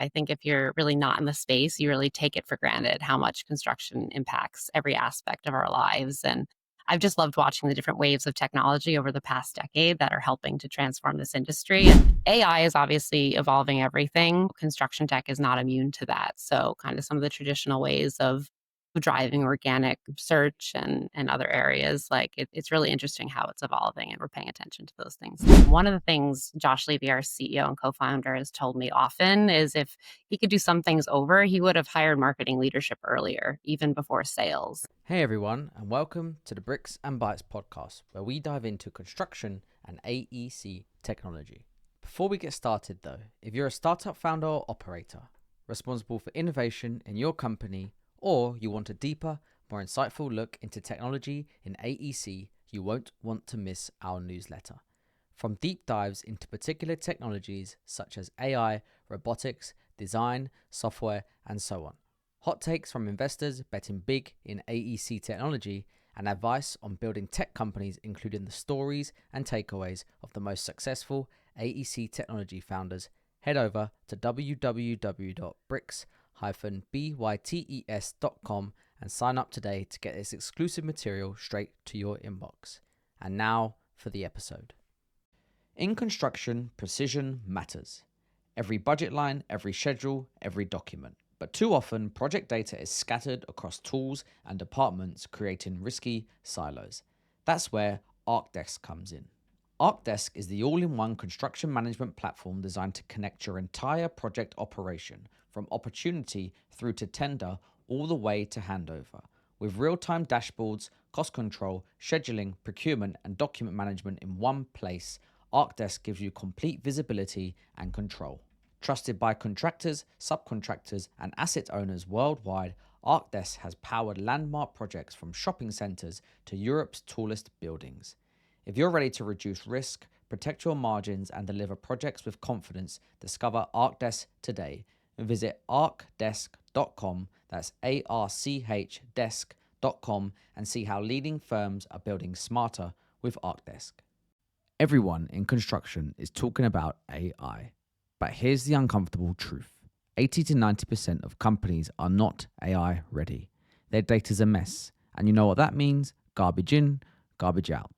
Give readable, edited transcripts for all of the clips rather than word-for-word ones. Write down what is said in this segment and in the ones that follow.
I think if you're really not in the space, you really take it for granted how much construction impacts every aspect of our lives. And I've just loved watching the different waves of technology over the past decade that are helping to transform this industry. And AI is obviously evolving everything. Construction tech is not immune to that. So, kind of some of the traditional ways of driving organic search and other areas, like it's really interesting how it's evolving, and we're paying attention to those things. One of the things Josh Levy, our CEO and co-founder, has told me often is if he could do some things over, he would have hired marketing leadership earlier, even before sales. Hey everyone, and welcome to the Bricks and Bytes podcast, where we dive into construction and AEC technology. Before we get started though, if you're a startup founder or operator responsible for innovation in your company, or you want a deeper, more insightful look into technology in AEC, you won't want to miss our newsletter. From deep dives into particular technologies such as AI, robotics, design, software, and so on. Hot takes from investors betting big in AEC technology, and advice on building tech companies, including the stories and takeaways of the most successful AEC technology founders. Head over to www.bricks-bytes.com and sign up today to get this exclusive material straight to your inbox. And now for the episode. In construction, precision matters. Every budget line, every schedule, every document. But too often, project data is scattered across tools and departments, creating risky silos. That's where ArcDesk comes in. ArcDesk is the all-in-one construction management platform designed to connect your entire project operation, from opportunity through to tender, all the way to handover. With real-time dashboards, cost control, scheduling, procurement, and document management in one place, ArcDesk gives you complete visibility and control. Trusted by contractors, subcontractors, and asset owners worldwide, ArcDesk has powered landmark projects from shopping centers to Europe's tallest buildings. If you're ready to reduce risk, protect your margins, and deliver projects with confidence, discover ArcDesk today. Visit arcdesk.com, that's ARCH desk.com, and see how leading firms are building smarter with ArcDesk. Everyone in construction is talking about AI. But here's the uncomfortable truth. 80 to 90% of companies are not AI ready. Their data's a mess. And you know what that means? Garbage in, garbage out.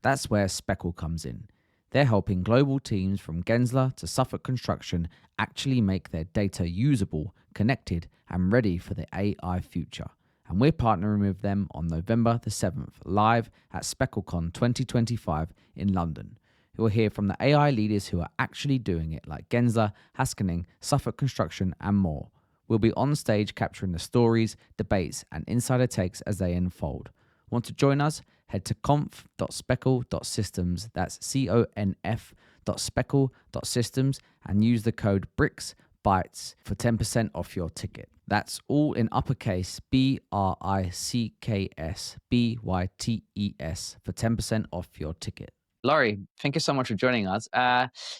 That's where Speckle comes in. They're helping global teams from Gensler to Suffolk Construction actually make their data usable, connected, and ready for the AI future. And we're partnering with them on November the 7th, live at SpeckleCon 2025 in London. You'll hear from the AI leaders who are actually doing it, like Gensler, Haskinen, Suffolk Construction, and more. We'll be on stage capturing the stories, debates, and insider takes as they unfold. Want to join us? Head to conf.speckle.systems, that's conf.speckle.systems, and use the code BRICKSBYTES for 10% off your ticket. That's all in uppercase BRICKSBYTES for 10% off your ticket. Laurie, thank you so much for joining us.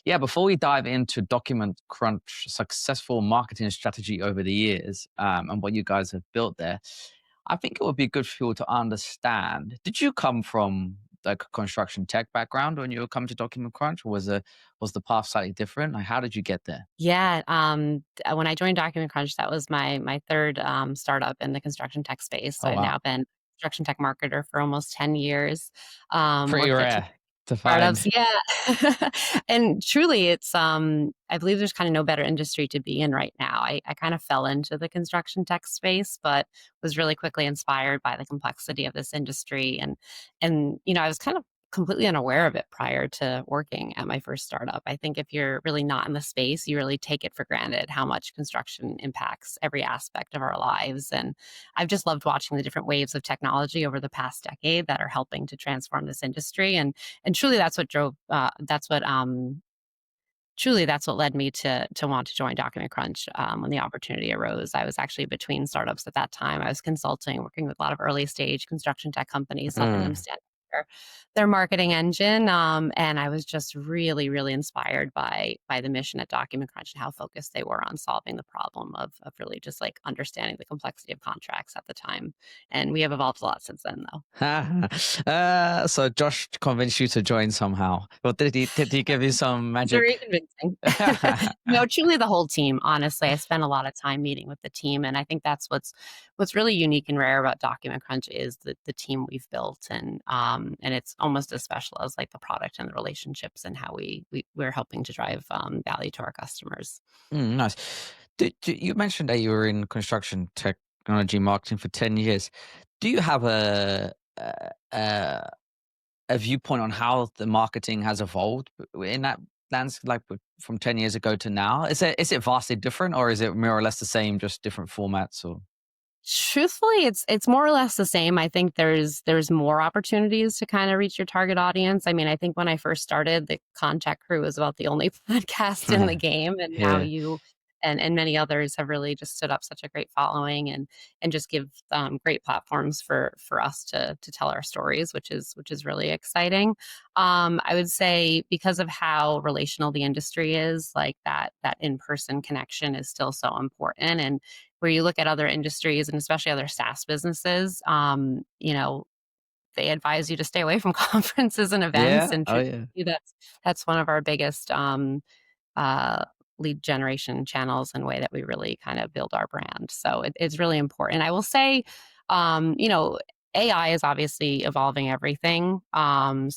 Before we dive into Document Crunch successful marketing strategy over the years and what you guys have built there, I think it would be good for people to understand. Did you come from like a construction tech background when you come to Document Crunch, or was the path slightly different? Like, how did you get there? Yeah, when I joined Document Crunch, that was my third startup in the construction tech space. So Oh I've wow, now been a construction tech marketer for almost 10 years. pretty Worked at two rare to startups, find. yeah. And truly, it's I believe there's kind of no better industry to be in right now. I kind of fell into the construction tech space, but was really quickly inspired by the complexity of this industry, and I was kind of completely unaware of it prior to working at my first startup. I think if you're really not in the space, you really take it for granted how much construction impacts every aspect of our lives. And I've just loved watching the different waves of technology over the past decade that are helping to transform this industry. And truly, that's what drove. Truly, that's what led me to want to join Document Crunch when the opportunity arose. I was actually between startups at that time. I was consulting, working with a lot of early stage construction tech companies, helping them stand their marketing engine. And I was just really, really inspired by the mission at Document Crunch and how focused they were on solving the problem of really just like understanding the complexity of contracts at the time. And we have evolved a lot since then, though. So Josh convinced you to join somehow. Or did he give you some Very magic? convincing. No, truly the whole team, honestly. I spent a lot of time meeting with the team, and I think that's what's really unique and rare about Document Crunch is the team we've built, and it's almost as special as, like, the product and the relationships and how we're helping to drive, value to our customers. Nice. You mentioned that you were in construction technology marketing for 10 years. Do you have a viewpoint on how the marketing has evolved in that landscape, like from 10 years ago to now? Is it vastly different, or is it more or less the same, just different formats? Or Truthfully, it's more or less the same. I think there's more opportunities to kinda reach your target audience. I mean, I think when I first started, the Contact Crew was about the only podcast in the game, and now yeah. you and many others have really just stood up such a great following and just give, great platforms for us to tell our stories, which is really exciting. I would say because of how relational the industry is, like, that in-person connection is still so important, and where you look at other industries and especially other SaaS businesses, they advise you to stay away from conferences and events. Yeah. And Oh yeah. truthfully, that's one of our biggest uh, lead generation channels and way that we really kind of build our brand. So it's really important. I will say, you know, AI is obviously evolving everything. And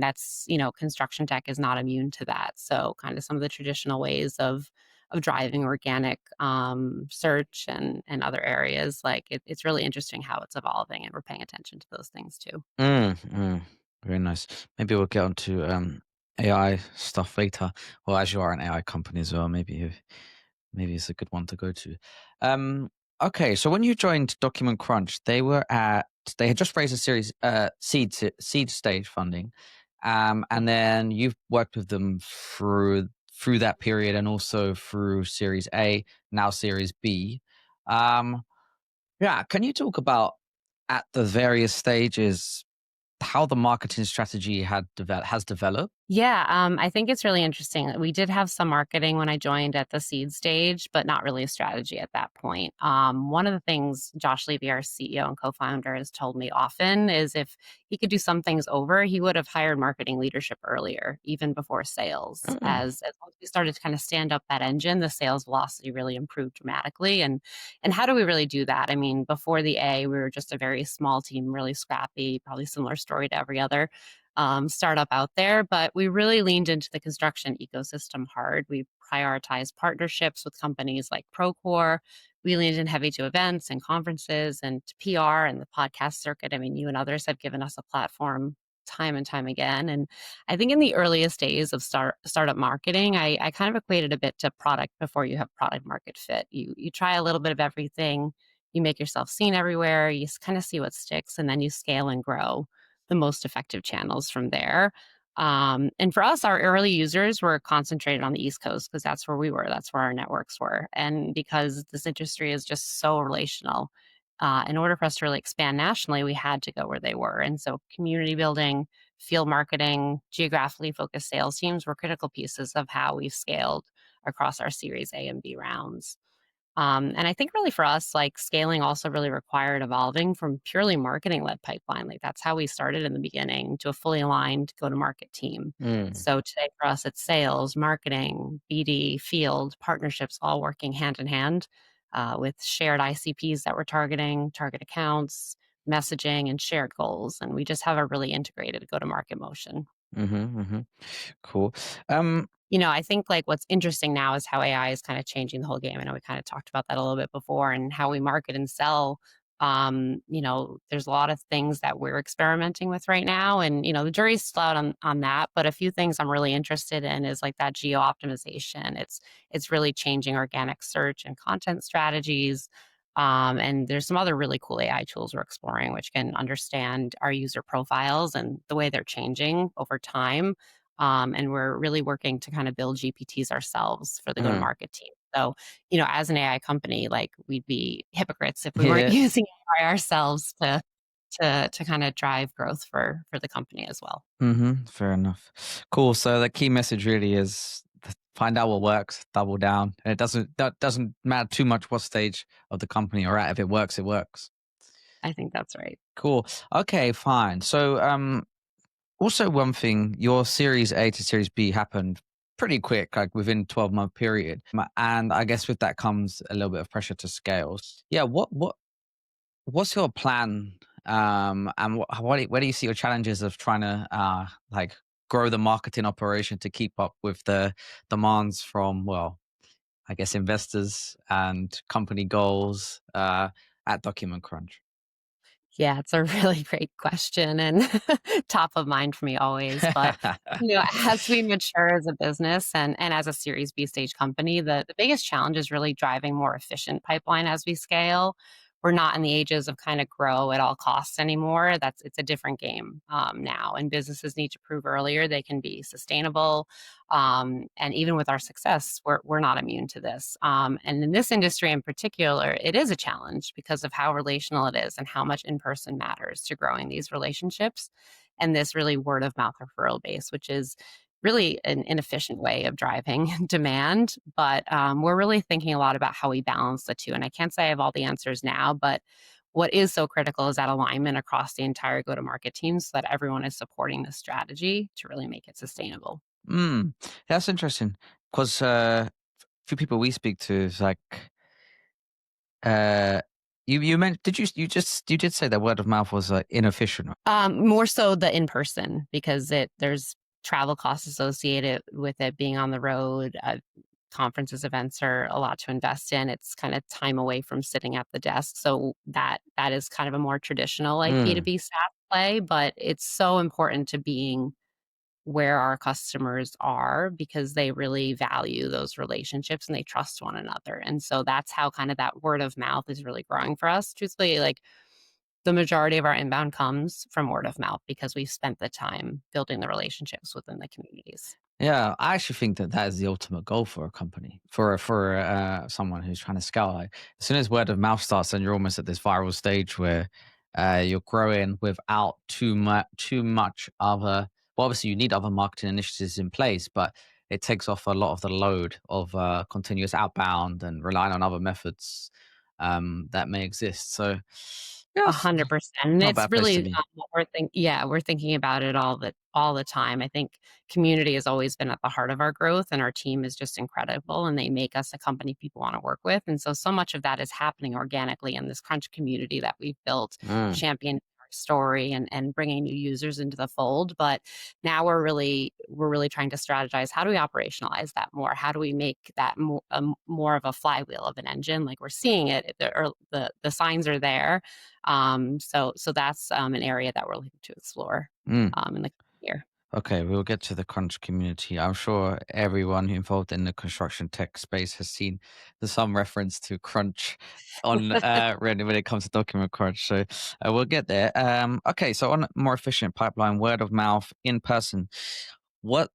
that's, construction tech is not immune to that. So kind of some of the traditional ways of driving organic search and other areas, like it's really interesting how it's evolving, and we're paying attention to those things too. Mm. Very nice. Maybe we'll get onto AI stuff later. Well, as you are an AI company as well, maybe it's a good one to go to. Um, okay, so when you joined Document Crunch, they had just raised a series seed stage funding, and then you've worked with them through that period and also through Series A, now Series B. Um, yeah, can you talk about at the various stages how the marketing strategy has developed? Yeah, I think it's really interesting. We did have some marketing when I joined at the seed stage, but not really a strategy at that point. One of the things Josh Levy, our CEO and co-founder, has told me often is if he could do some things over, he would have hired marketing leadership earlier, even before sales. Mm, As once we started to kind of stand up that engine, the sales velocity really improved dramatically. And how do we really do that? I mean, before the A, we were just a very small team, really scrappy, probably similar story to every other startup out there, but we really leaned into the construction ecosystem hard. We prioritized partnerships with companies like Procore. We leaned in heavy to events and conferences and to PR and the podcast circuit. I mean, you and others have given us a platform time and time again. And I think in the earliest days of startup marketing, I kind of equated a bit to product before you have product market fit. You try a little bit of everything, you make yourself seen everywhere, you kind of see what sticks, and then you scale and grow the most effective channels from there. And for us, our early users were concentrated on the East Coast because that's where we were, that's where our networks were. And because this industry is just so relational, in order for us to really expand nationally, we had to go where they were. And so, community building, field marketing, geographically focused sales teams were critical pieces of how we've scaled across our Series A and B rounds. And I think really for us, like scaling also really required evolving from purely marketing led pipeline. Like that's how we started in the beginning to a fully aligned go to market team. mm, So today for us, it's sales, marketing, BD, field, partnerships, all working hand in hand with shared ICPs that we're targeting, target accounts, messaging, and shared goals. And we just have a really integrated go to market motion. mhm. Cool. Um, I think like what's interesting now is how AI is kind of changing the whole game. I know we kind of talked about that a little bit before and how we market and sell. There's a lot of things that we're experimenting with right now. And, the jury's still out on that. But a few things I'm really interested in is like that geo optimization. It's really changing organic search and content strategies. And there's some other really cool AI tools we're exploring, which can understand our user profiles and the way they're changing over time, and we're really working to kind of build GPTs ourselves for the go to mm, market team. So, as an AI company, like we'd be hypocrites if we weren't yeah. using AI ourselves to. to kind of drive growth for the company as well. Fair enough. Cool. So the key message really is find out what works, double down. And that doesn't matter too much what stage of the company you're at. If it works, it works. I think that's right. Cool. Okay, fine. So also one thing, your Series A to Series B happened pretty quick, like within 12-month period. And I guess with that comes a little bit of pressure to scale. Yeah, what's your plan? And where do you see your challenges of trying to like grow the marketing operation to keep up with the demands from, well, I guess investors and company goals at Document Crunch? Yeah, it's a really great question and top of mind for me always. But, as we mature as a business and as a Series B stage company, the biggest challenge is really driving more efficient pipeline as we scale. We're not in the ages of kind of grow at all costs anymore. It's a different game now, and businesses need to prove earlier they can be sustainable. And even with our success, we're not immune to this. And in this industry in particular, it is a challenge because of how relational it is and how much in person matters to growing these relationships and this really word of mouth referral base, which is really an inefficient way of driving demand. But we're really thinking a lot about how we balance the two. And I can't say I have all the answers now, but what is so critical is that alignment across the entire go to market team so that everyone is supporting the strategy to really make it sustainable. Mm, that's interesting because few people we speak to is like uh you meant you did say that word of mouth was inefficient. More so the in person because there's travel costs associated with it being on the road. Conferences, events are a lot to invest in. It's kind of time away from sitting at the desk. So that is kind of a more traditional like Mm, B2B SaaS play, but it's so important to being where our customers are because they really value those relationships and they trust one another. And so that's how kind of that word of mouth is really growing for us. Truthfully, like the majority of our inbound comes from word of mouth because we've spent the time building the relationships within the communities. yeah, I actually think that that is the ultimate goal for a company, for someone who's trying to scale. Like, as soon as word of mouth starts, then you're almost at this viral stage where you're growing without too much other. Well, obviously, you need other marketing initiatives in place, but it takes off a lot of the load of continuous outbound and relying on other methods that may exist. So, yes, 100%, and not a it's bad place to really, be. what we're thinking about it all the time. I think community has always been at the heart of our growth, and our team is just incredible, and they make us a company people wanna work with, and so much of that is happening organically in this Crunch community that we've built, Mm, championing our story and bringing new users into the fold, but now we're really trying to strategize, how do we operationalize that more? How do we make that more of a flywheel of an engine? Like, we're seeing it, the signs are there, so that's an area that we're looking to explore mm. in the year. Okay, we'll get to the crunch community. I'm sure everyone involved in the construction tech space has seen some reference to crunch on when it comes to document crunch. So we'll get there. Okay, so on a more efficient pipeline, word of mouth, in person. What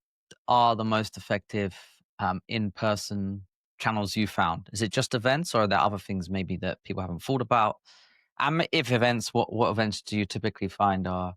are the most effective in person channels you found? Is it just events, or are there other things maybe that people haven't thought about? If events, what events do you typically find are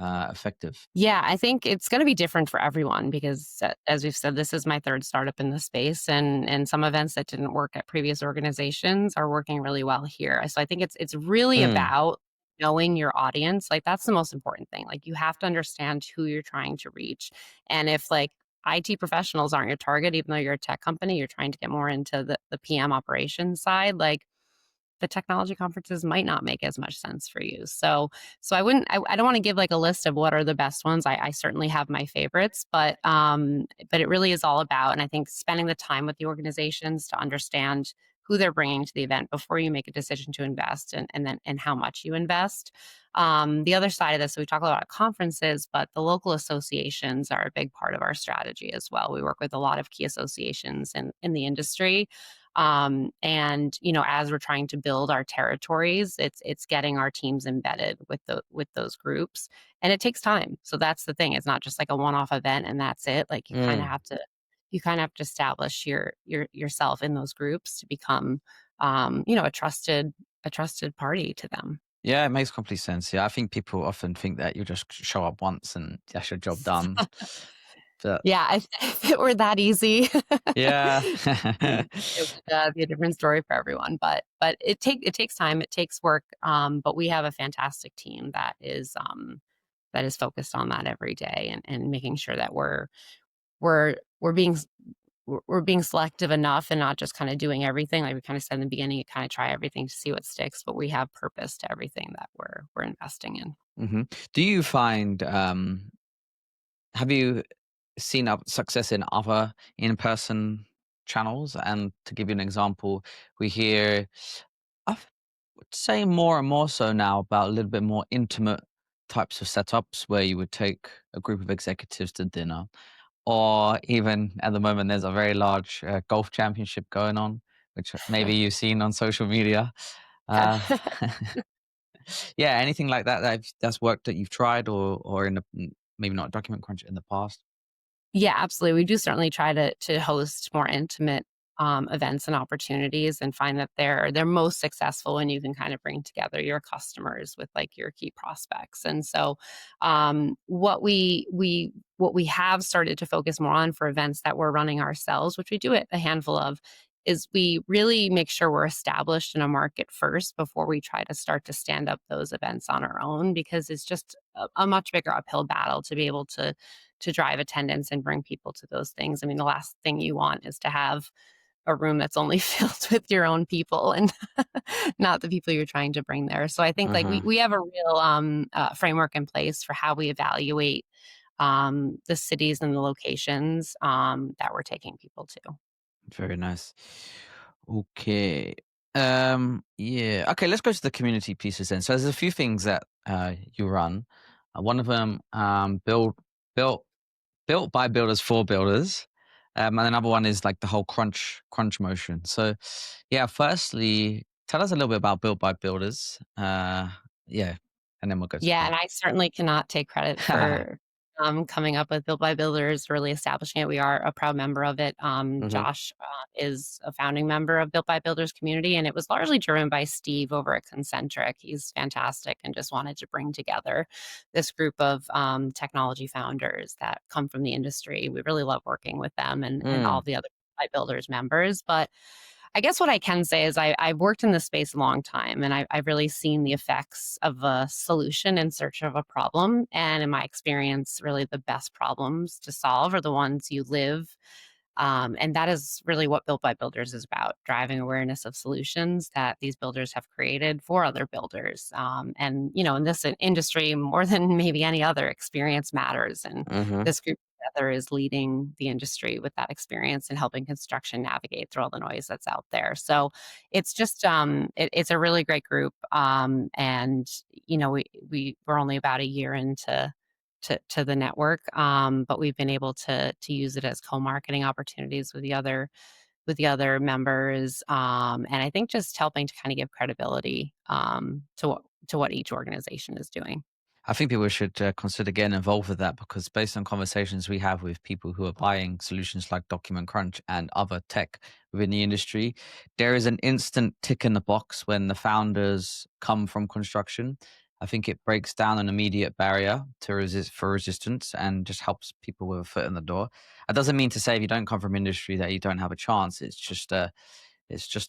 effective? Yeah, I think it's going to be different for everyone because, as we've said, this is my third startup in the space, and some events that didn't work at previous organizations are working really well here. So I think it's really Mm, about knowing your audience. Like, that's the most important thing. Like, you have to understand who you're trying to reach, and if like IT professionals aren't your target, even though you're a tech company, you're trying to get more into the PM operations side, like the technology conferences might not make as much sense for you. So I don't want to give like a list of what are the best ones. I certainly have my favorites, but it really is all about, and I think spending the time with the organizations to understand who they're bringing to the event before you make a decision to invest and how much you invest. The other side of this, we talk a lot about conferences, but the local associations are a big part of our strategy as well. We work with a lot of key associations in the industry, and as we're trying to build our territories, it's getting our teams embedded with those groups, and it takes time. So that's the thing. It's not just like a one-off event and that's it. Like, mm. you kind of have to establish yourself in those groups to become, a trusted party to them. Yeah, it makes complete sense. Yeah, I think people often think that you just show up once and that's your job done. But Yeah, if it were that easy, yeah. it would, be a different story for everyone, but it takes time, it takes work, but we have a fantastic team that is focused on that every day and making sure that we're being we're being selective enough and not just kinda doing everything, like we kinda said in the beginning, you kinda try everything to see what sticks, but we have purpose to everything that we're investing in. hmm Do you find, have you seen success in other in-person channels? And to give you an example, we hear, I would say more and more so now about a little bit more intimate types of setups where you would take a group of executives to dinner, or even at the moment, there's a very large golf championship going on, which maybe you've seen on social media. Uh, yeah, anything like that that's worked that you've tried, or in the maybe not document crunch in the past. Yeah, absolutely. We do certainly try to host more intimate, events and opportunities and find that they're most successful when you can kind of bring together your customers with, like, your key prospects, and so, what we have started to focus more on for events that we're running ourselves, which we do it a handful of, is we really make sure we're established in a market first before we try to start to stand up those events on our own, because it's just a much bigger uphill battle to be able to drive attendance and bring people to those things. I mean, the last thing you want is to have a room that's only filled with your own people and not the people you're trying to bring there. So I think, like, Hmm we have a real framework in place for how we evaluate the cities and the locations that we're taking people to. Very nice. Okay. Yeah. Okay. Let's go to the community pieces then. So there's a few things that you run. One of them, built built by builders for builders, and another one is like the whole crunch motion. So, yeah. Firstly, tell us a little bit about built by builders. Yeah, and then we'll go to Yeah, crunch. and I certainly cannot take credit for, coming up with Built by Builders, really establishing it. We are a proud member of it. hmm Josh, is a founding member of Built by Builders community, and it was largely driven by Steve over at Concentric. He's fantastic and just wanted to bring together this group of, technology founders that come from the industry. We really love working with them and all Mm, the other Built by Builders members, but I guess what I can say is I've worked in this space a long time, and I've really seen the effects of a solution in search of a problem. And in my experience, really the best problems to solve are the ones you live. And that is really what Built by Builders is about, driving awareness of solutions that these builders have created for other builders. And, in this industry, more than maybe any other, experience matters. And hmm this group together is leading the industry with that experience and helping construction navigate through all the noise that's out there. So it's just it's a really great group. And we're only about a year into to the network, but we've been able to use it as co-marketing opportunities with the other members, and I think just helping to kind of give credibility to what each organization is doing. I think people should consider getting involved with that, because based on conversations we have with people who are buying solutions like Document Crunch and other tech within the industry, there is an instant tick in the box when the founders come from construction. I think it breaks down an immediate barrier to resistance and just helps people with a foot in the door. It doesn't mean to say if you don't come from industry that you don't have a chance. It's just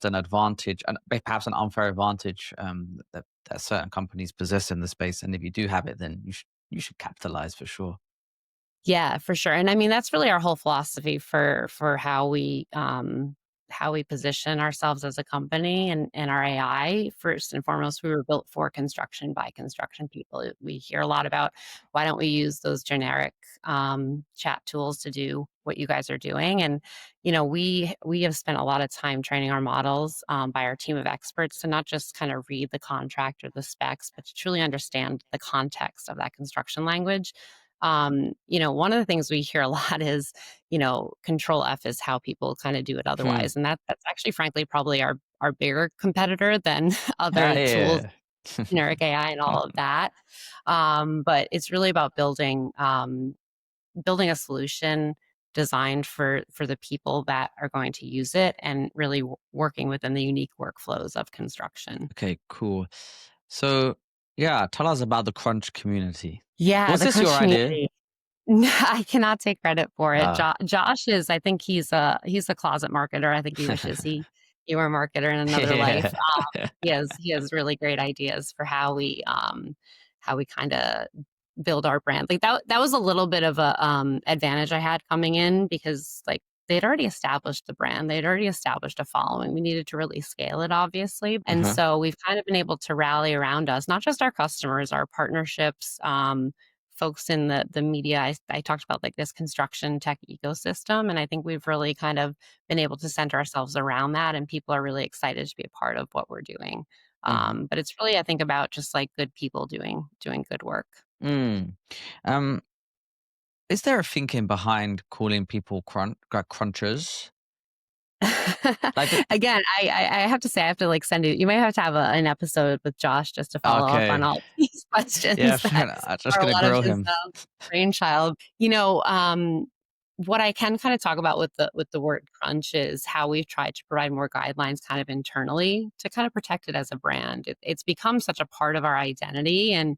an advantage, and perhaps an unfair advantage, that certain companies possess in the space. And if you do have it, then you should capitalize for sure. Yeah, for sure. And I mean, that's really our whole philosophy for how we position ourselves as a company and our AI. First and foremost, we were built for construction by construction people. We hear a lot about why don't we use those generic chat tools to do what you guys are doing. And we have spent a lot of time training our models by our team of experts to not just kind of read the contract or the specs, but to truly understand the context of that construction language. One of the things we hear a lot is, control F is how people kind of do it Hmm. otherwise. And that's actually, frankly, probably our bigger competitor than Ah, other tools, yeah. generic AI and all of that. But it's really about building a solution designed for the people that are going to use it and really working within the unique workflows of construction. Okay, cool. So, yeah, tell us about the Crunch community. Yeah, Was the this Crunch your idea? community. No, I cannot take credit for it. Uh, Josh is I think he's a closet marketer. I think he wishes he were a marketer in another life. yeah. He has really great ideas for how we kinda build our brand. Like, that was a little bit of a, advantage I had coming in because, like, they'd already established the brand. They'd already established a following. We needed to really scale it, obviously, and Uh-huh. so we've kind of been able to rally around us, not just our customers, our partnerships, folks in the media. I talked about, like, this construction tech ecosystem, and I think we've really kind of been able to center ourselves around that, and people are really excited to be a part of what we're doing. Uh-huh. But it's really, I think, about just, like, good people doing good work. Mm. Um, is there a thinking behind calling people crunchers? Like the Again, I have to say, I have to, like, send you might have to have an episode with Josh just to follow up on okay. all these Yeah, questions fair that enough. I'm just are a gonna lot of grill his, him. brainchild. What I can kinda talk about with the word crunch is how we've tried to provide more guidelines kind of internally to kind of protect it as a brand. It's become such a part of our identity, and,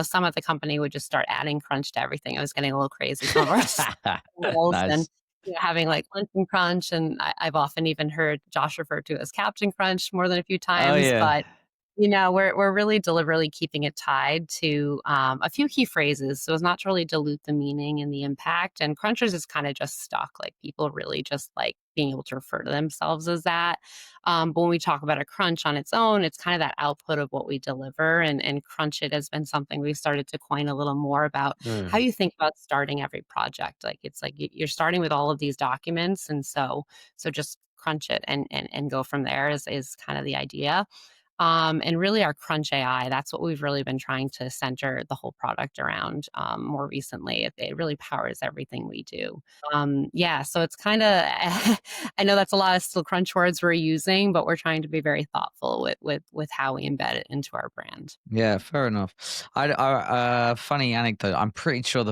some at the company would just start adding crunch to everything. It was getting a little crazy. Some of our symbols and, Nice. having, like, lunch and crunch, and I've often even heard Josh referred to as Captain Crunch more than a few Oh, times, yeah. but we're really deliberately keeping it tied to, a few key phrases so as not to really dilute the meaning and the impact, and crunchers is kinda just stuck, like, people really just like being able to refer to themselves as that, but when we talk about a crunch on its own, it's kinda that output of what we deliver, and crunch it has been something we've started to coin a little more about how Mm. you think about starting every project, like, it's like you're starting with all of these documents, and so just crunch it and go from there is kind of the idea. And really our Crunch AI, that's what we've really been trying to center the whole product around, more recently. It really powers everything we do. Yeah, so it's kinda I know that's a lot of still crunch words we're using, but we're trying to be very thoughtful with how we embed it into our brand. Yeah, fair enough. Funny anecdote. I'm pretty sure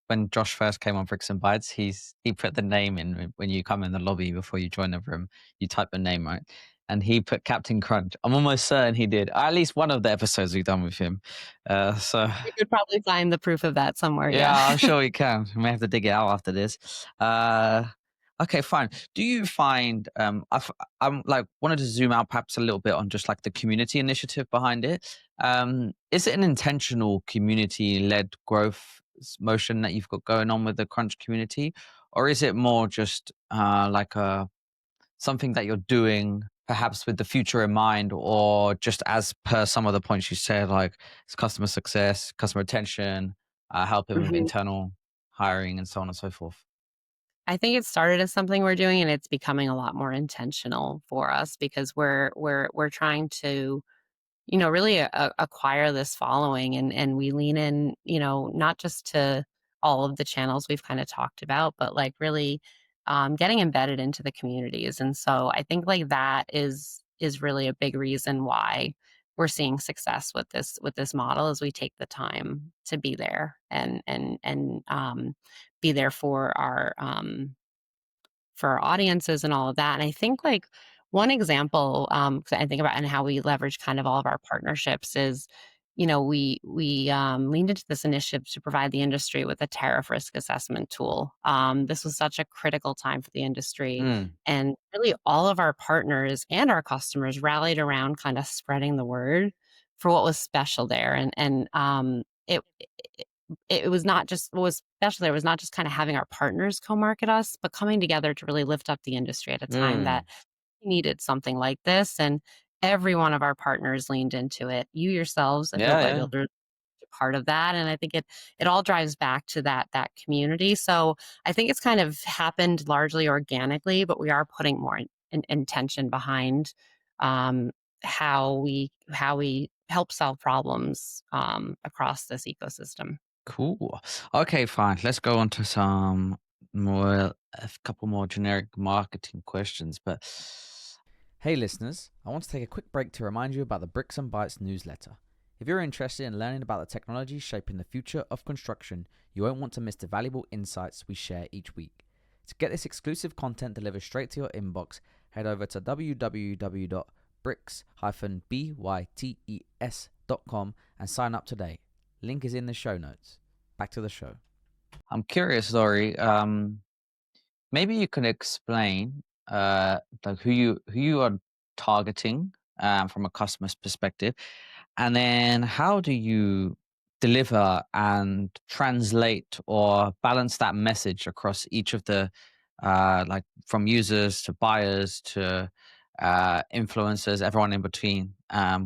when Josh first came on Bricks and Bytes, he put the name in when you come in the lobby before you join the room. You type the name right, and he put Captain Crunch. I'm almost certain he did. At least one of the episodes we've done with him. So You could probably find the proof of that somewhere, yeah, yeah. I'm sure we can. We may have to dig it out after this. Uh, okay, fine. Do you find I'm like wanted to zoom out perhaps a little bit on just like the community initiative behind it. Is it an intentional community-led growth motion that you've got going on with the Crunch community, or is it more just like a something that you're doing perhaps with the future in mind, or just as per some of the points you said, like it's customer success, customer retention, helping with Mhm. internal hiring and so on and so forth? I think it started as something we're doing, and it's becoming a lot more intentional for us because we're trying to really acquire this following, and we lean in, not just to all of the channels we've kind of talked about, but like really getting embedded into the communities. And so I think like that is really a big reason why we're seeing success with this model is we take the time to be there and be there for our audiences and all of that. And I think like one example, 'cause I think about and how we leverage kind of all of our partnerships is, we leaned into this initiative to provide the industry with a tariff risk assessment tool. This was such a critical time for the industry, Mm, and really all of our partners and our customers rallied around kind of spreading the word for what was special there, it was not just what was special there was not just kinda having our partners co-market us, but coming together to really lift up the industry at a time that mm. we needed something like this, and every one of our partners leaned into it. You yourselves at Built Yeah, by yeah. Builders are part of that, and I think it all drives back to that community. So, I think it's kind of happened largely organically, but we are putting more intention behind, um, how we help solve problems, across this ecosystem. Cool. Okay, fine. Let's go on to some more, a couple more generic marketing questions. But hey, listeners, I want to take a quick break to remind you about the Bricks and Bytes newsletter. If you're interested in learning about the technology shaping the future of construction, you won't want to miss the valuable insights we share each week. To get this exclusive content delivered straight to your inbox, head over to bricks-bytes.com and sign up today. Link is in the show notes. Back to the show. I'm curious, Laurie. Maybe you can explain like who you are targeting from a customer's perspective, and then how do you deliver and translate or balance that message across each of the like from users to buyers to influencers, everyone in between,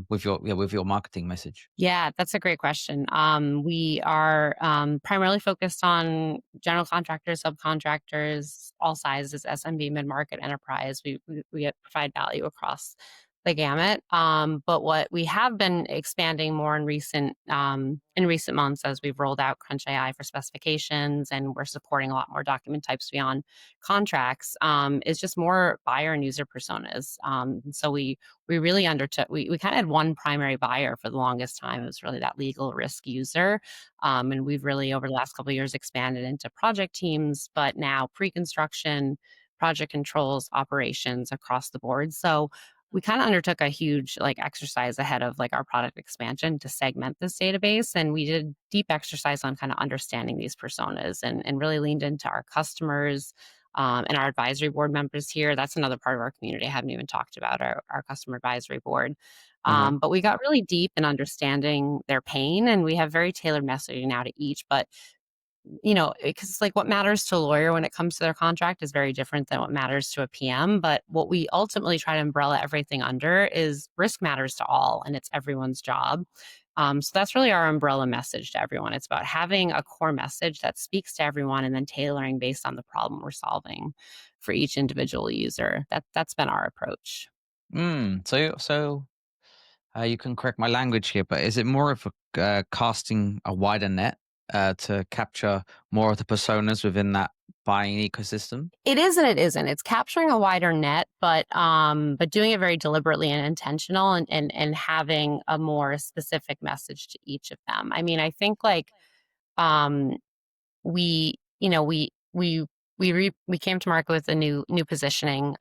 with your marketing message. Yeah, that's a great question. We are primarily focused on general contractors, subcontractors, all sizes, SMB, mid market, enterprise. We provide value across the gamut. But what we have been expanding more in recent months as we've rolled out Crunch AI for specifications and we're supporting a lot more document types beyond contracts is just more buyer and user personas. So we really undertook we kind of had one primary buyer for the longest time. It was really that legal risk user. And we've really over the last couple of years expanded into project teams, but now pre-construction, project controls, operations across the board. So we kind of undertook a huge like exercise ahead of like our product expansion to segment this database. And we did deep exercise on kind of understanding these personas and really leaned into our customers, and our advisory board members here. That's another part of our community I haven't even talked about, our customer advisory board. Uh-huh. But we got really deep in understanding their pain, and we have very tailored messaging now to each. But because like what matters to a lawyer when it comes to their contract is very different than what matters to a PM. But what we ultimately try to umbrella everything under is risk matters to all, and it's everyone's job. So that's really our umbrella message to everyone. It's about having a core message that speaks to everyone and then tailoring based on the problem we're solving for each individual user. That's been our approach. So you can correct my language here, but is it more of a casting a wider net to capture more of the personas within that buying ecosystem? It is and it isn't. It's capturing a wider net, but doing it very deliberately and intentional and having a more specific message to each of them. I mean, I think like um we you know we came to market with a new positioning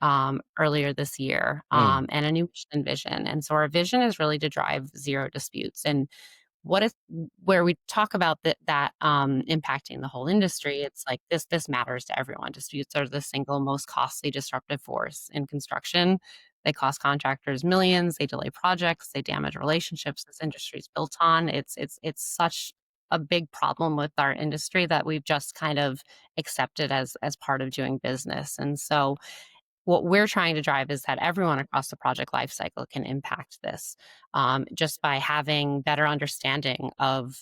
earlier this year, Mm. and a new mission and vision. And so our vision is really to drive zero disputes. And what if where we talk about that impacting the whole industry, it's like this matters to everyone. Disputes are the single most costly disruptive force in construction. They cost contractors millions, they delay projects, they damage relationships this industry is built on. It's such a big problem with our industry that we've just kind of accepted as part of doing business. And so what we're trying to drive is that everyone across the project lifecycle can impact this, just by having better understanding of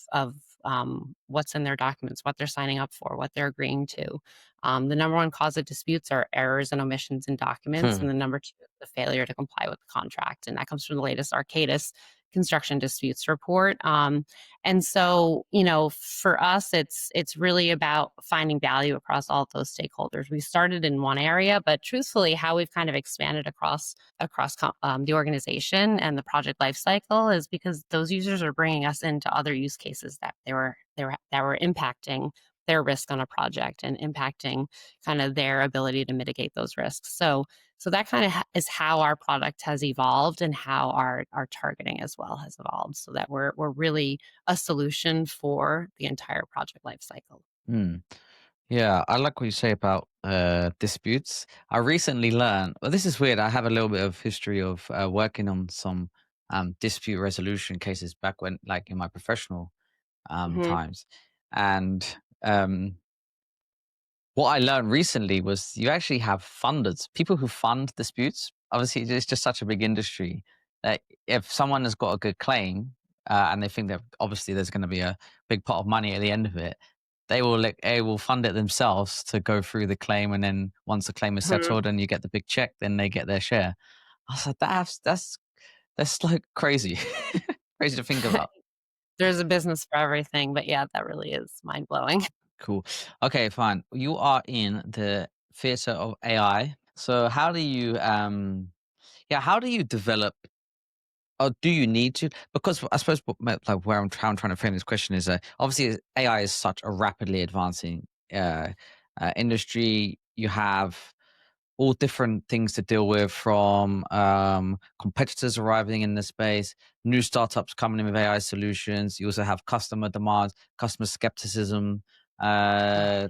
what's in their documents, what they're signing up for, what they're agreeing to. The number one cause of disputes are errors and omissions in documents, and the number two is the failure to comply with the contract. And that comes from the latest Arcadis construction disputes report. And so, for us, it's really about finding value across all of those stakeholders. We started in one area, but truthfully, how we've kind of expanded across the organization and the project lifecycle is because those users are bringing us into other use cases that that were impacting their risk on a project and impacting kind of their ability to mitigate those risks. So that kind of is how our product has evolved and how our targeting as well has evolved, so that we're really a solution for the entire project life cycle. Mm. Yeah, I like what you say about disputes. I recently learned, well, this is weird. I have a little bit of history of working on some dispute resolution cases back when, like, in my professional Mhm. times. And um, what I learned recently was you actually have funders, people who fund disputes. Obviously, it's just such a big industry that if someone has got a good claim and they think that obviously there's going to be a big pot of money at the end of it, they will fund it themselves to go through the claim, and then once the claim is Mhm. settled and you get the big check, then they get their share. I was like, that's like crazy, crazy to think about. There's a business for everything, but yeah, that really is mind blowing. Cool. Okay, fine. You are in the theater of AI. So how do you how do you develop, or do you need to? Because I suppose like how I'm trying to frame this question is obviously AI is such a rapidly advancing uh, industry. You have all different things to deal with, from competitors arriving in the space, new startups coming in with AI solutions. You also have customer demands, customer skepticism, uh,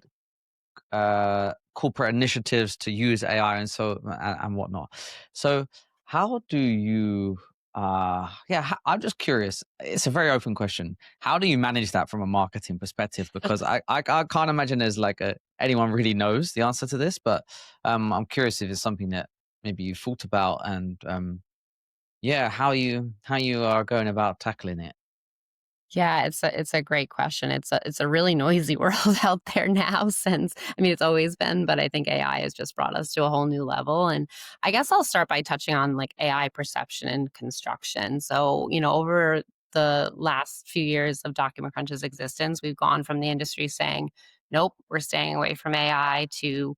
corporate initiatives to use AI and whatnot. So, how do you? I'm just curious. It's a very open question. How do you manage that from a marketing perspective? Because I can't imagine there's like anyone really knows the answer to this. But I'm curious if it's something that maybe you thought about, and how you are going about tackling it. Yeah, it's a great question. It's a really noisy world out there now since I mean, it's always been, but I think AI has just brought us to a whole new level. And I guess I'll start by touching on like AI perception and construction. So, over the last few years of Document Crunch's existence, we've gone from the industry saying, nope, we're staying away from AI to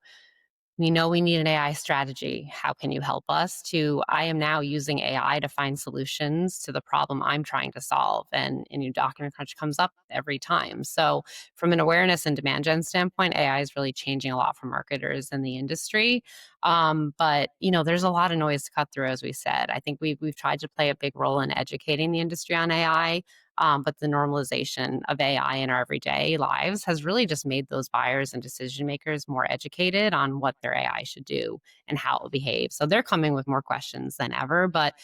we know we need an AI strategy. How can you help us? To I am now using AI to find solutions to the problem I'm trying to solve. And a new document crunch comes up every time. So, from an awareness and demand gen standpoint, AI is really changing a lot for marketers in the industry. But there's a lot of noise to cut through, as we said. I think we've tried to play a big role in educating the industry on AI. But the normalization of AI in our everyday lives has really just made those buyers and decision makers more educated on what their AI should do and how it will behave. So they're coming with more questions than ever, but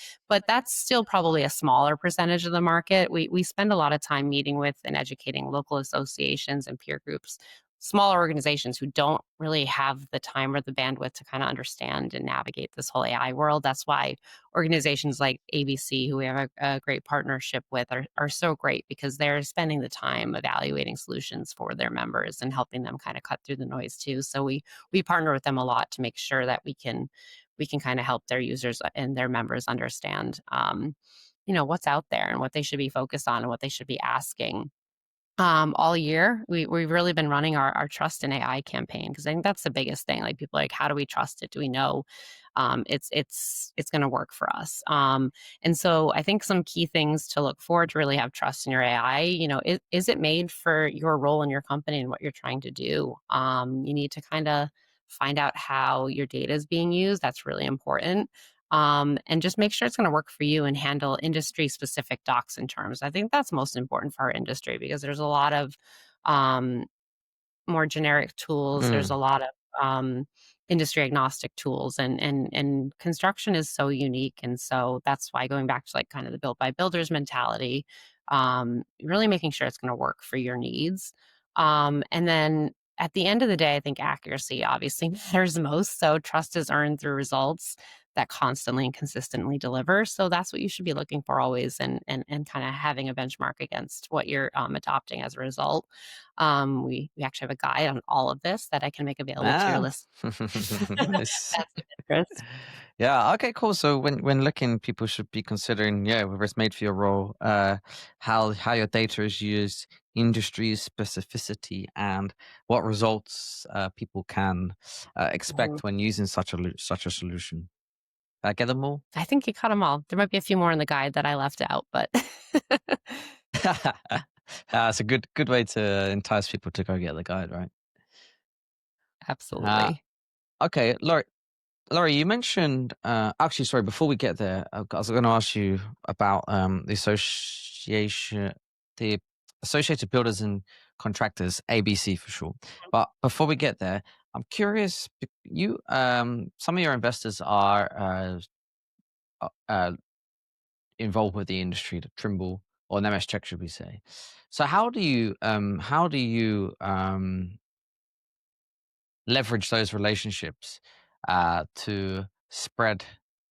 that's still probably a smaller percentage of the market. We spend a lot of time meeting with and educating local associations and peer groups, smaller organizations who don't really have the time or the bandwidth to kind of understand and navigate this whole AI world. That's why organizations like ABC, who we have a great partnership with, are so great because they're spending the time evaluating solutions for their members and helping them kind of cut through the noise too. So we partner with them a lot to make sure that we can kind of help their users and their members understand what's out there and what they should be focused on and what they should be asking all year. We've really been running our trust in AI campaign because I think that's the biggest thing. Like people are like, how do we trust it? Do we know it's going to work for us? And so I think some key things to look for to really have trust in your AI. Is it made for your role in your company and what you're trying to do? You need to kind of find out how your data is being used. That's really important. And just make sure it's going to work for you and handle industry specific docs and terms. I think that's most important for our industry because there's a lot of um, more generic tools. There's a Mm. lot of industry agnostic tools, and construction is so unique, and so that's why going back to like kind of the built by builders mentality, really making sure it's going to work for your needs, and then. At the end of the day, I think accuracy obviously matters the most. So trust is earned through results that constantly and consistently deliver. So that's what you should be looking for always, and kind of having a benchmark against what you're adopting as a result. We actually have a guide on all of this that I can make available to your Ah, list. nice. That's of interest. Yeah. Okay. Cool. So when looking, people should be considering, whether it's made for your role, how your data is used, industry specificity, and what results people can Mhm. expect when using such a solution. Did I get them all? I think you caught them all. There might be a few more in the guide that I left out, but It's a good way to entice people to go get the guide, right? Uh, absolutely. okay, Laurie, you mentioned, actually, sorry, before we get there, I was going to ask you about the Associated Builders and Contractors, ABC for short. But before we get there, I'm curious, some of your investors are involved with the industry, the Trimble or an MS Check, should we say. So how do you leverage those relationships to spread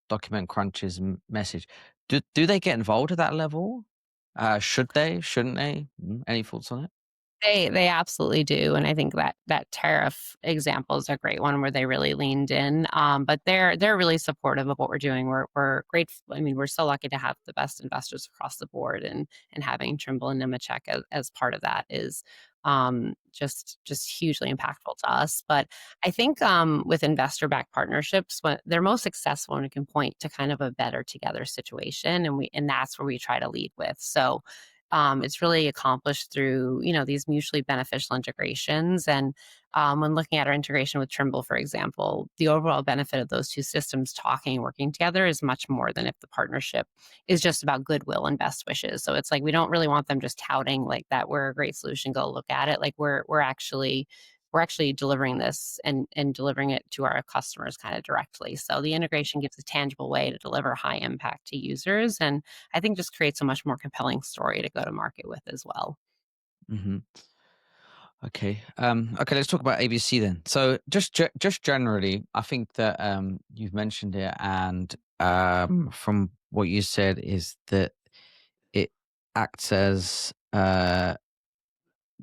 Document Crunch's message. Do they get involved at that level? Should they? Shouldn't they? Any thoughts on it? They absolutely do, and I think that tariff example is a great one where they really leaned in. But they're really supportive of what we're doing. We're grateful. I mean, we're so lucky to have the best investors across the board, and having Trimble and Nemetschek as part of that is just hugely impactful to us. But I think with investor backed partnerships, when they're most successful when we can point to kind of a better together situation, and that's where we try to lead with. So It's really accomplished through, these mutually beneficial integrations. And when looking at our integration with Trimble, for example, the overall benefit of those two systems talking and working together is much more than if the partnership is just about goodwill and best wishes. So it's like we don't really want them just touting like that we're a great solution, go look at it. Like we're actually delivering this and delivering it to our customers kind of directly. So the integration gives a tangible way to deliver high impact to users, and I think just creates a much more compelling story to go to market with as well. Hmm. Okay. Okay. Let's talk about ABC then. So, just generally, I think that you've mentioned it, and from what you said, is that it acts as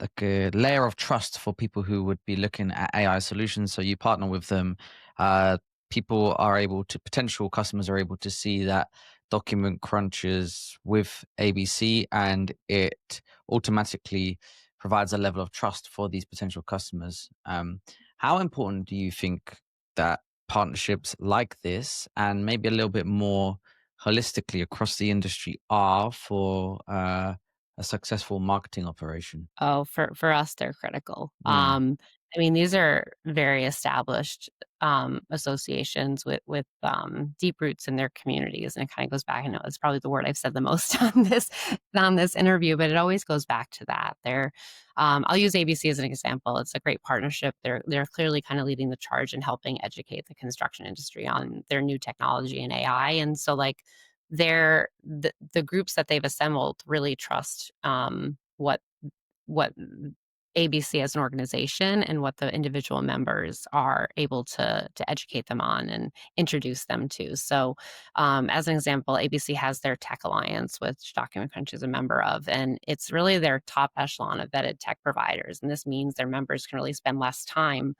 like a layer of trust for people who would be looking at AI solutions. So you partner with them. Uh, People are able to, potential customers are able to see that document crunches with ABC, and it automatically provides a level of trust for these potential customers. How important do you think that partnerships like this, and maybe a little bit more holistically across the industry, are for a successful marketing operation? Oh, for us, they're critical. Mm, I mean, these are very established associations with deep roots in their communities, and it kind of goes back. I know it's probably the word I've said the most on this interview, but it always goes back to that. I'll use ABC as an example. It's a great partnership. They're clearly kind of leading the charge in helping educate the construction industry on their new technology and AI, and so like the groups that they've assembled really trust what ABC as an organization and what the individual members are able to educate them on and introduce them to. So, as an example, ABC has their Tech Alliance, which Document Crunch is a member of, and it's really their top echelon of vetted tech providers. And this means their members can really spend less time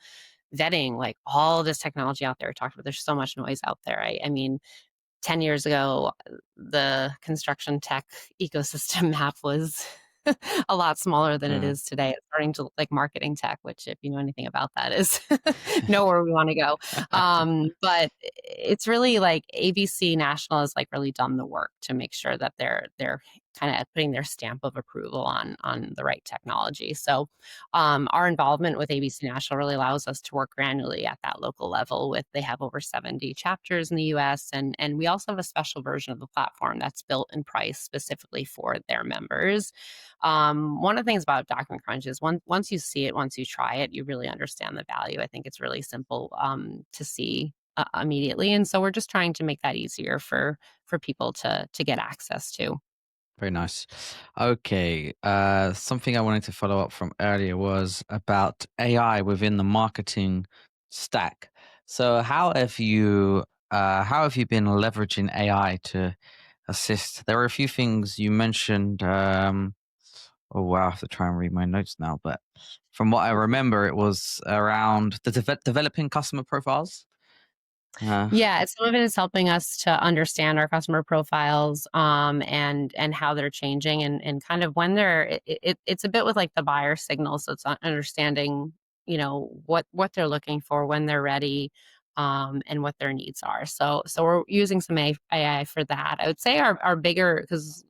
vetting like all this technology out there. We talked about there's so much noise out there. I mean, 10 years ago, the construction tech ecosystem map was a lot smaller than it mm. is today. It's starting to look like marketing tech, which, if you know anything about that, is know where we want to go. But it's really like ABC National has like really done the work to make sure that they're kind of putting their stamp of approval on the right technology. So our involvement with ABC National really allows us to work granularly at that local level. They have over 70 chapters in the U.S. and we also have a special version of the platform that's built and priced specifically for their members. One of the things about Document Crunch is once you see it, once you try it, you really understand the value. I think it's really simple to see immediately, and so we're just trying to make that easier for people to get access to. Very nice. Okay. Something I wanted to follow up from earlier was about AI within the marketing stack. So how have you been leveraging AI to assist? There are a few things you mentioned. Oh wow, I have to try and read my notes now. But from what I remember, it was around the developing customer profiles. Uh, Yeah, some of it is helping us to understand our customer profiles, and how they're changing and kind of when it's a bit with like the buyer signal, so it's understanding, what they're looking for when they're ready, and what their needs are. So we're using some AI for that. I would say our bigger because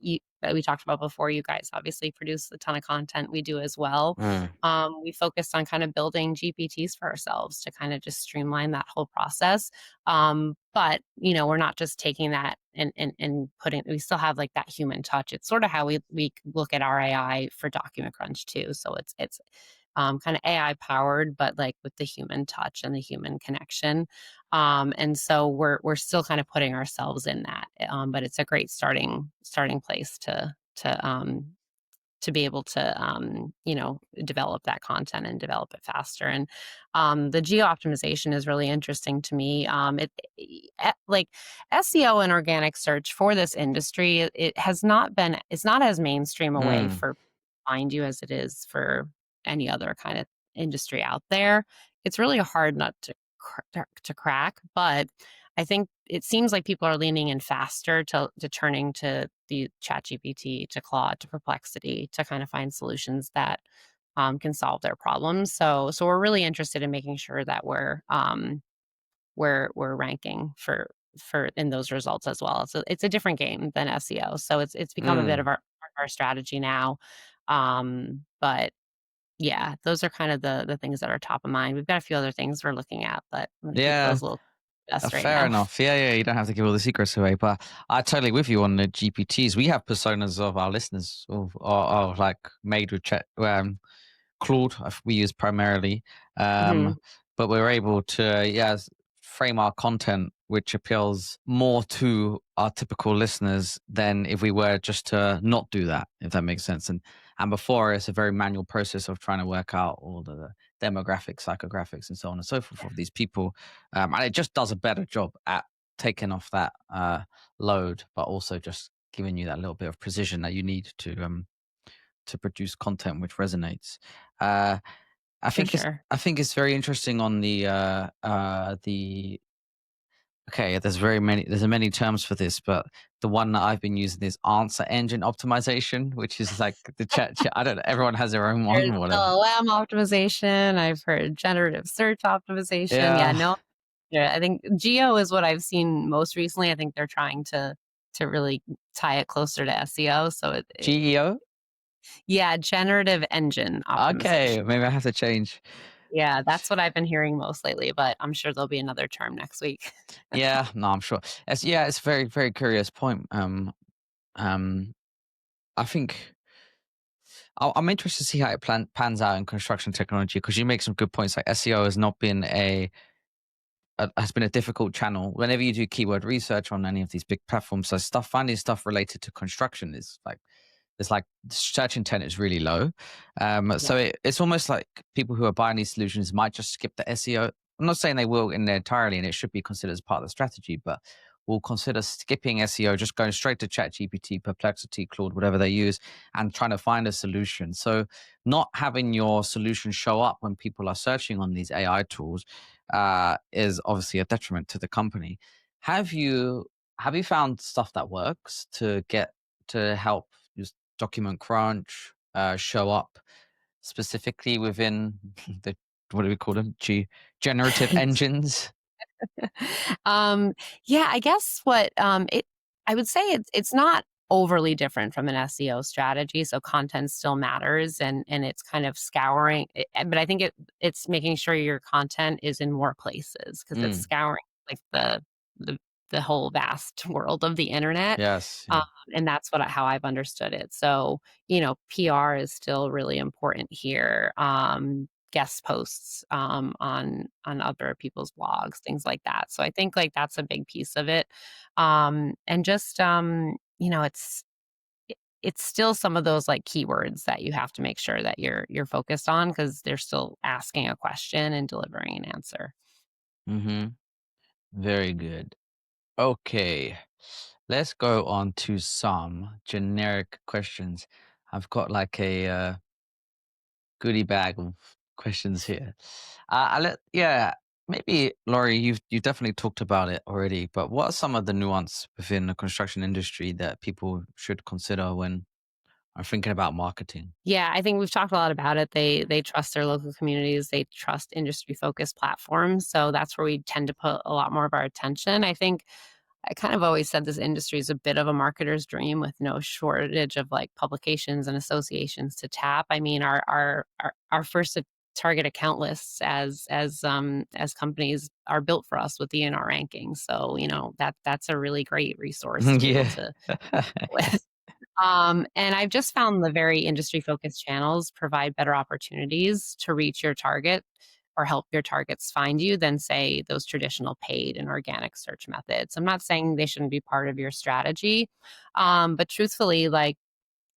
we talked about before, you guys obviously produce a ton of content. We do as well. mm, We focused on kind of building GPTs for ourselves to kind of just streamline that whole process. But we're not just taking that and putting. We still have like that human touch. It's sort of how we look at our AI for Document Crunch too. So it's kind of AI powered, but like with the human touch and the human connection. And so we're still kind of putting ourselves in that. But it's a great starting place to be able to develop that content and develop it faster. And the geo optimization is really interesting to me. Like SEO and organic search for this industry, it has not been, it's not as mainstream a way mm, for find you as it is for any other kind of industry out there. It's really a hard nut to crack, but I think it seems like people are leaning in faster to turning to the ChatGPT, to Claude, to Perplexity to kind of find solutions that can solve their problems. So we're really interested in making sure that we're ranking for in those results as well. So it's a different game than SEO. So it's become a bit mm. of our our strategy now. But yeah, those are kind of the things that are top of mind. We've got a few other things we're looking at, but I'm gonna keep Yeah. those a little best right Fair now. enough. Yeah, yeah. You don't have to give all the secrets away, but I totally with you on the GPTs. We have personas of our listeners of like made with chat. Claude we use primarily, Mhm. but we're able to frame our content which appeals more to our typical listeners than if we were just to not do that, if that makes sense. And before, it's a very manual process of trying to work out all the demographics, psychographics, and so on and so forth of these people, and it just does a better job at taking off that load, but also just giving you that little bit of precision that you need to produce content which resonates. Uh, For sure. I think it's very interesting on the okay. There's many terms for this, but the one that I've been using is answer engine optimization, which is like the chat. I don't know. Everyone has their own There's one, whatever. LLM optimization, I've heard generative search optimization. Yeah, Yeah, no, yeah, I think Geo is what I've seen most recently. I think they're trying to really tie it closer to SEO. So GEO. yeah, generative engine optimization. Okay, maybe I have to change. Yeah, that's what I've been hearing most lately, but I'm sure there'll be another term next week. Yeah, no, I'm sure. It's a very very curious point. Um, I think I'm interested to see how it pans out in construction technology because you make some good points. Like SEO has not been has been a difficult channel. Whenever you do keyword research on any of these big platforms, so finding stuff related to construction is like it's like search intent is really low. Yeah. So it's almost like people who are buying these solutions might just skip the SEO. I'm not saying they will in their entirely, and it should be considered as part of the strategy, but will consider skipping SEO, just going straight to ChatGPT, Perplexity, Claude, whatever they use, and trying to find a solution. So not having your solution show up when people are searching on these AI tools is obviously a detriment to the company. Have you have you found stuff that works to help just document crunch show up specifically within the what do we call them? Generative engines. Um, yeah, I guess what I would say it's not overly different from an SEO strategy. So content still matters and it's kind of scouring but I think it's making sure your content is in more places because it's Mm, scouring like the the whole vast world of the internet. yes. Um, Yeah. and that's how I've understood it. So, PR is still really important here. Guest posts on other people's blogs, things like that. So I think like that's a big piece of it. And just it's still some of those like keywords that you have to make sure that you're focused on because they're still asking a question and delivering an answer. Mm-hmm. Very good. Okay. Let's go on to some generic questions. I've got like a goodie bag of questions here. Yeah, maybe Laurie, you've definitely talked about it already, but what are some of the nuance within the construction industry that people should consider when are thinking about marketing? Yeah, I think we've talked a lot about it. They trust their local communities. They trust industry focused platforms. So that's where we tend to put a lot more of our attention. I think I kind of always said this industry is a bit of a marketer's dream with no shortage of like publications and associations to tap. I mean, our first target account lists as companies are built for us with the NR rankings. So that's a really great resource to be able Yeah. to with. And I've just found the very industry focused channels provide better opportunities to reach your target or help your targets find you than, say, those traditional paid and organic search methods. I'm not saying they shouldn't be part of your strategy, but truthfully, like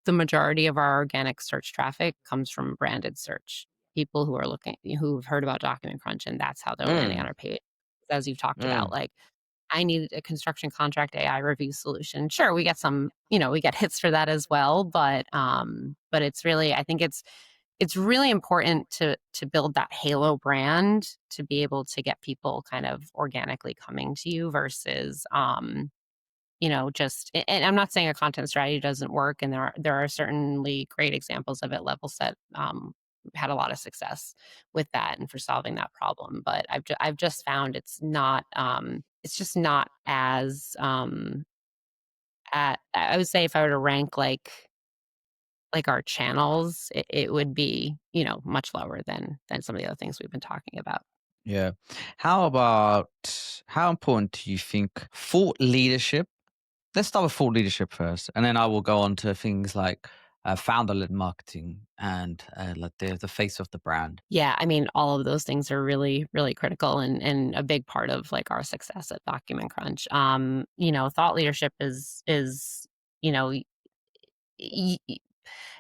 the majority of our organic search traffic comes from branded search. People who've heard about Document Crunch, and that's how they're landing on Mm, our page. As you've talked about, mm, like I needed a construction contract AI review solution. Sure, we get we get hits for that as well, but it's really I think it's really important to build that halo brand to be able to get people kind of organically coming to you versus just and I'm not saying a content strategy doesn't work and there are certainly great examples of it. Level set had a lot of success with that and for solving that problem, but I've just found it's just not as I would say if I were to rank like like our channels, it would be, much lower than some of the other things we've been talking about. Yeah. How important do you think thought leadership? Let's start with thought leadership first, and then I will go on to things like founder-led marketing and like the face of the brand. Yeah, I mean, all of those things are really, really critical and a big part of like our success at Document Crunch. Thought leadership is you know y- y-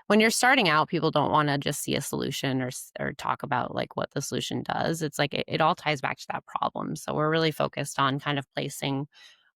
when you're starting out, people don't want to just see a solution or talk about like what the solution does. It's like it all ties back to that problem. So we're really focused on kind of placing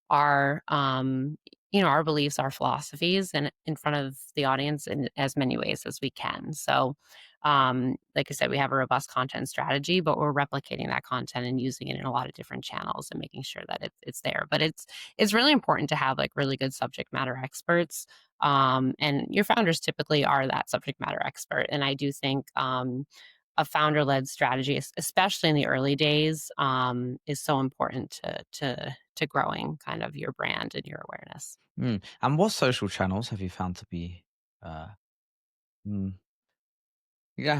our our beliefs, our philosophies in front of the audience in as many ways as we can. So like I said, we have a robust content strategy, but we're replicating that content and using it in a lot of different channels and making sure that it's there. But it's really important to have like really good subject matter experts. And your founders typically are that subject matter expert. And I do think a founder-led strategy, especially in the early days, is so important to growing kind of your brand and your awareness. And what social channels have you found to be? Uh, mm, you don't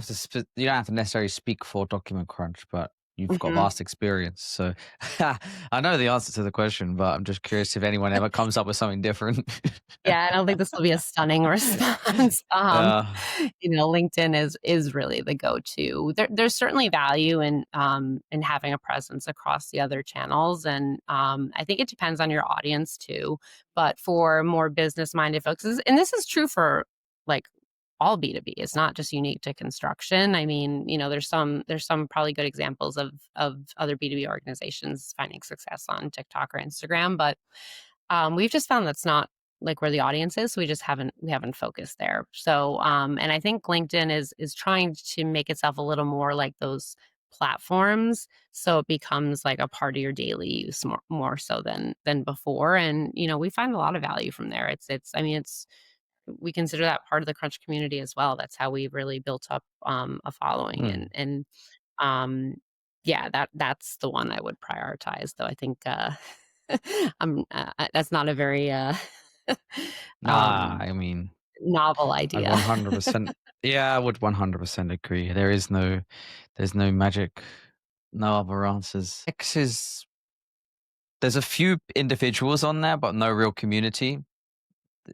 have to necessarily speak for Document Crunch, but you've got Mhm. vast experience. So I know the answer to the question, but I'm just curious if anyone ever comes up with something different. Yeah, I don't think this will be a stunning response. uh, LinkedIn is really the go-to. There's certainly value in having a presence across the other channels, and I think it depends on your audience too. But for more business-minded folks, and this is true for like all B2B. It's not just unique to construction. I mean, there's some probably good examples of other B2B organizations finding success on TikTok or Instagram, but we've just found that's not like where the audience is. So we haven't focused there. So and I think LinkedIn is trying to make itself a little more like those platforms, so it becomes like a part of your daily use more so than before. And we find a lot of value from there. It's I mean it's we consider that part of the Crunch community as well. That's how we really built up a following hmm. and um, yeah, that's the one I would prioritize, though I think, that's not a very, Nah, um, I mean, novel I'd idea. 100%. Yeah, I would 100% agree. There's no magic, no other answers. There's a few individuals on there, but no real community.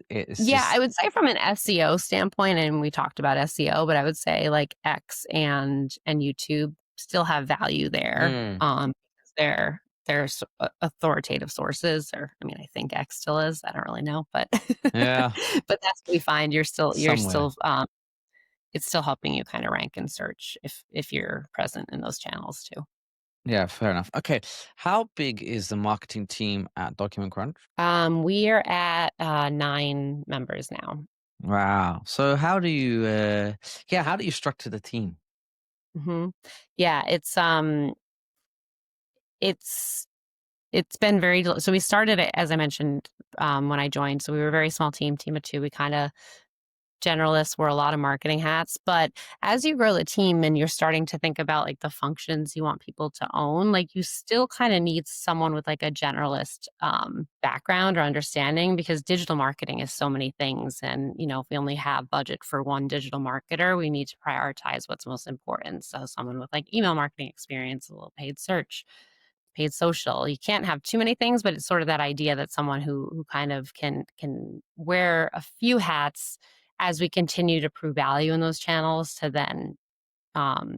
It's Yeah, I just, would say from an SEO standpoint, and we talked about SEO, but I would say like X and YouTube still have value there, mm, because they're authoritative sources, or I mean, I think X still is. I don't really know, but yeah, but that's what we find. You're somewhere. still it's still helping you kind of rank and search if you're present in those channels too. Yeah, fair enough. Okay, how big is the marketing team at Document Crunch? We are at 9 members now. Wow. So how do you structure the team? hmm Yeah, it's it's been so we started it, as I mentioned, when I joined. So we were a very small team of two. We kind of generalists wear a lot of marketing hats. But as you grow the team and you're starting to think about like the functions you want people to own, like you still kind of need someone with like a generalist background or understanding, because digital marketing is so many things. And, if we only have budget for one digital marketer, we need to prioritize what's most important. So someone with like email marketing experience, a little paid search, paid social. You can't have too many things, but it's sort of that idea that someone who kind of can wear a few hats as we continue to prove value in those channels to then um,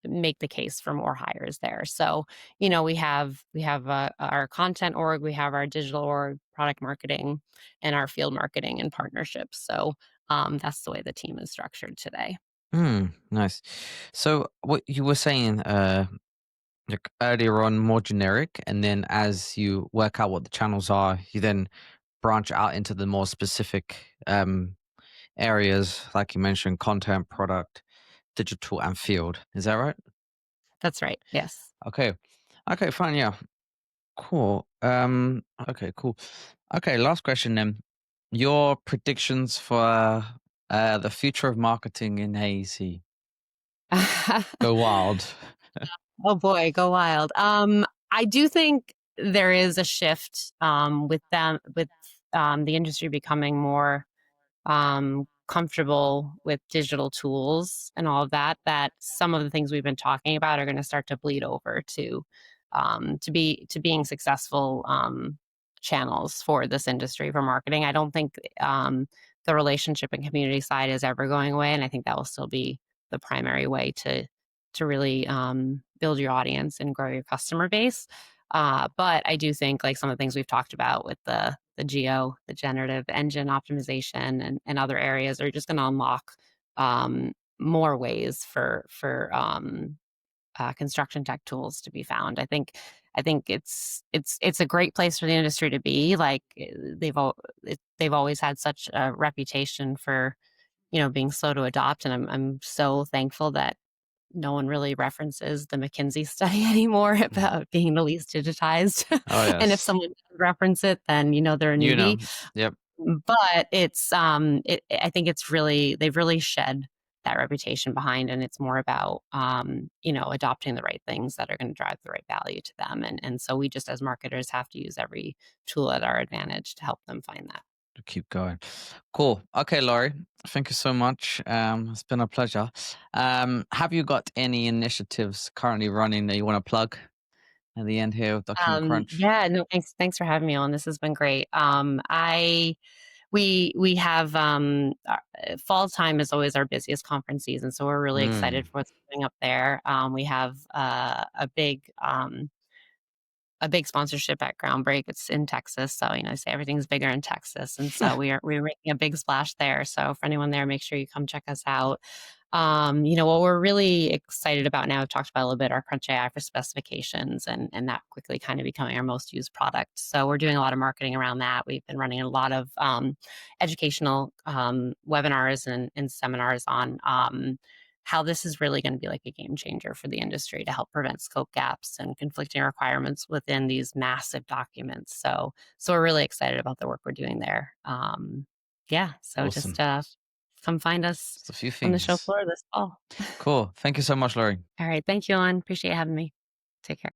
make the case for more hires there. So, we have our content org, we have our digital org, product marketing, and our field marketing and partnerships. So that's the way the team is structured today. Nice. So what you were saying like earlier on, more generic, and then as you work out what the channels are, you then branch out into the more specific areas, like you mentioned, content, product, digital, and field. Is that right? That's right. Yes. Okay. Okay, fine. Yeah. Cool. Okay, cool. Okay, last question then. Your predictions for the future of marketing in AEC. Go wild. Oh boy, go wild. I do think there is a shift with the industry becoming more comfortable with digital tools and all of that, that some of the things we've been talking about are going to start to bleed over to being successful channels for this industry for marketing. I don't think the relationship and community side is ever going away, and I think that will still be the primary way to really build your audience and grow your customer base. But I do think like some of the things we've talked about with the generative engine optimization and other areas are just going to unlock more ways for construction tech tools to be found. I think it's a great place for the industry to be. Like they've always had such a reputation for being slow to adopt, and I'm so thankful that no one really references the McKinsey study anymore Mhm. about being the least digitized. Oh, And if yes. someone does reference it, then they're a You newbie. know. Yep. But I think they've really shed that reputation behind, and it's more about adopting the right things that are going to drive the right value to them. And so we just as marketers have to use every tool at our advantage to help them find that. To keep going. Cool. Okay, Laurie, thank you so much. It's been a pleasure. Have you got any initiatives currently running that you want to plug at the end here of Document Crunch? Yeah, no, thanks for having me on. This has been great. I we have fall time is always our busiest conference season, so we're really excited Mm. for what's coming up there. We have a big sponsorship at Groundbreak. It's in Texas, so say everything's bigger in Texas, and so we're making a big splash there. So for anyone there, make sure you come check us out. What we're really excited about now, I've talked about a little bit, our Crunch AI for specifications, and that quickly kind of becoming our most used product. So we're doing a lot of marketing around that. We've been running a lot of educational webinars and seminars on how this is really going to be like a game changer for the industry to help prevent scope gaps and conflicting requirements within these massive documents. So we're really excited about the work we're doing there. Yeah, so just Awesome. come find us Just a few on the show things. floor this fall. Cool. Thank you so much, Laurie. All right. Thank you, Alan. Appreciate having me. Take care.